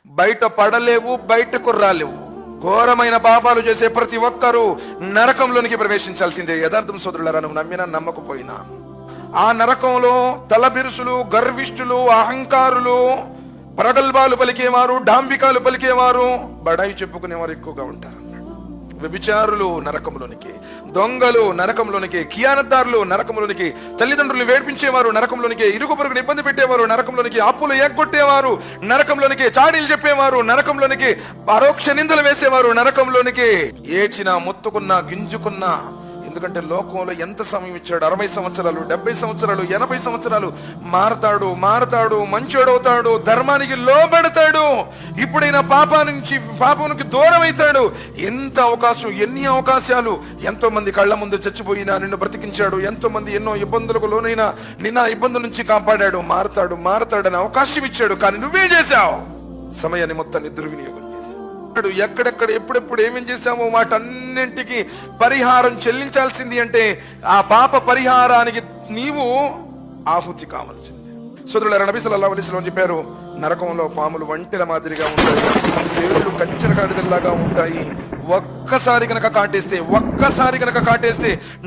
బయట పడలేవు, బయటకు రాలేవు. ఘోరమైన పాపాలు చేసే ప్రతి ఒక్కరూ నరకంలోనికి ప్రవేశించాల్సిందే. యథార్థం సోదరులారా, నువ్వు నమ్మినా నమ్మకపోయినా ఆ నరకంలో తలబిరుసులు, గర్విష్ఠులు, అహంకారులు, ప్రగల్భాలు పలికేవారు, డాంబికాలు పలికేవారు, బడాయి చెప్పుకునేవారు ఎక్కువగా ఉంటారు. వ్యభిచారులు నరకంలోనికి, దొంగలు నరకంలోనికి, ఖియానత్దారులు నరకంలోనికి, తల్లిదండ్రులు వేడ్పించేవారు నరకంలోనికి, ఇరుగు పొరుగుని ఇబ్బంది పెట్టేవారు నరకంలోనికి, అప్పులు ఎగ్గొట్టేవారు నరకంలోనికి, చాడీలు చెప్పేవారు నరకంలోనికి, పరోక్ష నిందలు వేసేవారు నరకంలోనికి, ఏచినా మొత్తుకున్నా గింజుకున్నా. ఎందుకంటే లోకంలో ఎంత సమయం ఇచ్చాడు? 60 సంవత్సరాలు, 70 సంవత్సరాలు, 80 సంవత్సరాలు. మారతాడు, మంచోడవుతాడు, ధర్మానికి లోబడతాడు, ఇప్పుడైనా పాపానికి దూరం అవుతాడు. ఎంత అవకాశం, ఎన్ని అవకాశాలు! ఎంతో మంది కళ్ళ ముందు చచ్చిపోయినా నిన్ను బ్రతికించాడు. ఎంతో మంది ఎన్నో ఇబ్బందులకు లోనైనా నిన్న ఇబ్బందుల నుంచి కాపాడాడు. మారతాడని అవకాశం ఇచ్చాడు. కానీ నువ్వే చేశావు, సమయాన్ని మొత్తాన్ని దుర్వినియోగం చేశావు. ఎక్కడెక్కడ ఎప్పుడెప్పుడు ఏమేం చేశామో వాటన్నింటికి పరిహారం చెల్లించాల్సింది. అంటే ఆ పాప పరిహారానికి నీవు ఆహుతి కావాల్సింది. సోదరులారా, నబీ సల్లల్లాహు అలైహి వసల్లం చెప్పారు, నరకంలో పాములు వంటెల మాదిరిగా ఉంటాయి, దేవుళ్ళు కంచెల గాడిదల్లాగా ఉంటాయి. ఒక్కసారి కనుక కాటేస్తే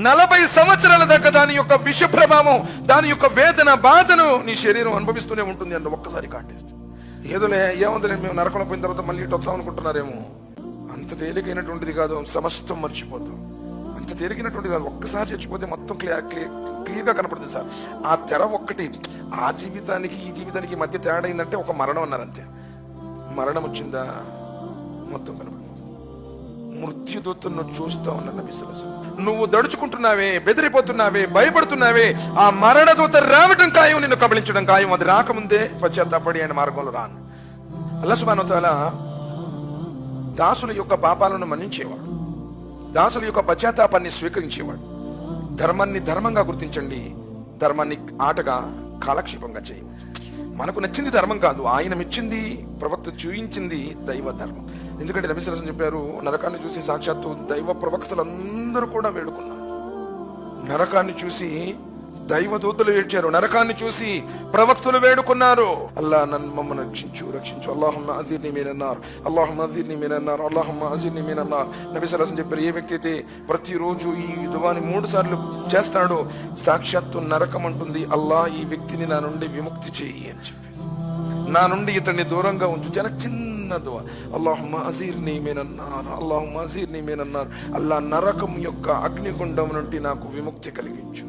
40 సంవత్సరాల దాకా దాని యొక్క విష ప్రభావం, దాని యొక్క వేదన, బాధను నీ శరీరం అనుభవిస్తూనే ఉంటుంది అంటే ఒక్కసారి కాటేస్తే. ఏముందిలే, మేము నరకంలో పోయిన తర్వాత మళ్ళీ ఇటు వస్తాం అనుకుంటున్నారేమో. అంత తేలికైనటువంటిది కాదు, సమస్తం మర్చిపోతాం. అంత తేలికైనటువంటిది కాదు. ఒక్కసారి చచ్చిపోతే మొత్తం క్లియర్గా కనపడుతుంది సార్. ఆ తెర ఒక్కటి, ఆ జీవితానికి ఈ జీవితానికి మధ్య తేడా అయిందంటే ఒక మరణం అన్నారు, అంతే. మరణం వచ్చిందా మొత్తం కనపడుతుంది. మృత్యుదూతను చూస్తా ఉన్న నబీ సల్లల్లాహు అలైహి వసల్లం, నువ్వు దడుచుకుంటున్నావే, బెదిరిపోతున్నావే, భయపడుతున్నావే, ఆ మరణదూత రావటం ఖాయం, నిన్ను కబళించడం ఖాయం. అది రాకముందే పశ్చాత్తాపడి ఆయన మార్గంలో రాను. అల్లాహ్ సుబ్హానహు వ తఆలా దాసుల యొక్క పాపాలను మన్నించేవాడు, దాసుల యొక్క పశ్చాత్తాపాన్ని స్వీకరించేవాడు. ధర్మాన్ని ధర్మంగా గుర్తించండి, ధర్మాన్ని ఆటగా కాలక్షేపంగా చేయి. మనకు నచ్చింది ధర్మం కాదు, ఆయన మెచ్చింది, ప్రవక్త చూయించింది దైవ ధర్మం. ఎందుకంటే నబీ సల్లల్లాహు అలైహి వసల్లం చెప్పారు, నరకాన్ని చూసి సాక్షాత్తు దైవ ప్రవక్తలందరూ కూడా వేడుకున్నారు. నరకాన్ని చూసి దైవ దూతలు ఏడ్చారు, నరకాన్ని చూసి ప్రవక్తలు వేడుకున్నారు. అల్లా నన్ను మమ్మల్ని రక్షించు, అల్లాహుమ్మా అజిర్ని మినన్నార్, అల్లాహుమ్మా అజిర్ని మినన్నార్, అల్లాహుమ్మా అజిర్ని మినన్నార్. నబీ సల్లల్లాహు అలైహి వసల్లం చెప్పారు, ఏ వ్యక్తి అయితే ప్రతిరోజు ఈ దువాని 3 సార్లు చేస్తాడో సాక్షాత్తు నరకం అంటుంది, అల్లా ఈ వ్యక్తిని నా నుండి విముక్తి చేయి అని చెప్పేసి, నా నుండి ఇతన్ని దూరంగా ఉంచు. చాలా చిన్న దువా, అల్లాహుమ్మా అజిర్ని మినన్నార్, అల్లాహుమ్మా అజిర్ని మినన్నార్. అల్లా నరకం యొక్క అగ్నిగుండం నుండి నాకు విముక్తి కలిగించు.